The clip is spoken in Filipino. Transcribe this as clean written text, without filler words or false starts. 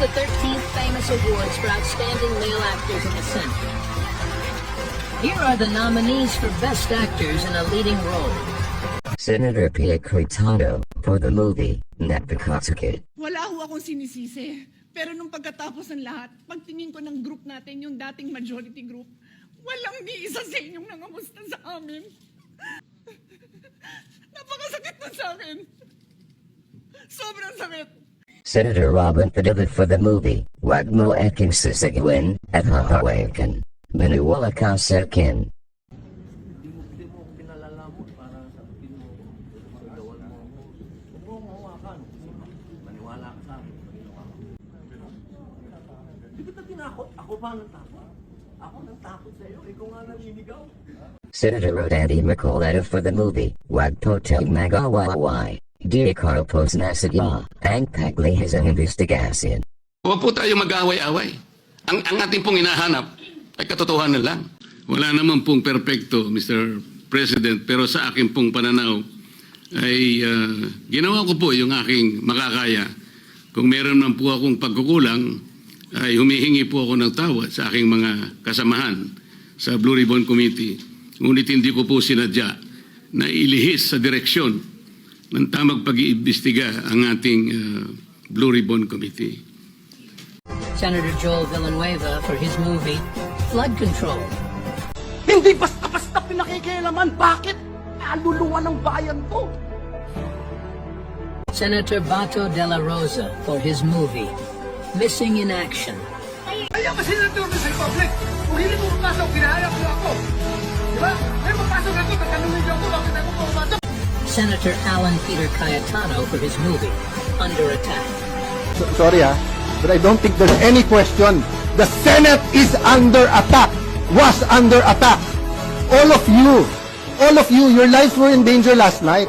the 13th Famous Awards for Outstanding Male Actors in the Senate. Here are the nominees for Best Actors in a Leading Role. Senator Pia Cayetano for the movie Napakatsuki. Wala ho akong sinisisi. Pero nung pagkatapos ng lahat, pagtingin ko ng group natin, yung dating majority group, walang ni isa sa inyong nangamusta sa amin. Napakasakit na sa akin. Sobrang sakit. Senator Robin Padilla for the movie Wag Mo Aking Sisiguin at Hahawakan. Manuwala Ka Sa Akin. Hindi mo ako pinalalamon para sabihin mo, magdawal mo. Huwag mo mahawakan. Maniwala ka sa akin. Di kita tinakot? Ako ba nang takot? Ako nang takot sa'yo? Ikaw nga naninigaw. Senator Rodandi Macoleta for the movie Wag Poteng Magawaway. Di Carl Posnasadya ang paglihis ang investigasyon. Huwag po tayo mag-away-away. Ang ating pong hinahanap ay katotohanan lang. Wala naman pong perpekto, Mr. President, pero sa akin pong pananaw ay ginawa ko po yung aking makakaya. Kung meron man po akong pagkukulang, ay humihingi po ako ng tawad sa aking mga kasamahan sa Blue Ribbon Committee. Ngunit hindi ko po sinadya na ilihis sa direksyon ng tamang pag-iimbestiga ang ating Blue Ribbon Committee. Senator Joel Villanueva for his movie Flood Control. Hindi basta-basta pinakikialaman. Bakit? Aluluwa ng bayan to. Senator Bato de la Rosa for his movie Missing in Action. Ayaw kasi nandun sa Republic. Kung hindi mo papasok, kinahayap mo ako. Di ba? May papasok ako, tatanungin niyo ako, bakit ako papasok? Senator Alan Peter Cayetano for his movie Under Attack. Sorry but I don't think there's any question. The Senate is under attack. Was under attack. All of you, your lives were in danger last night.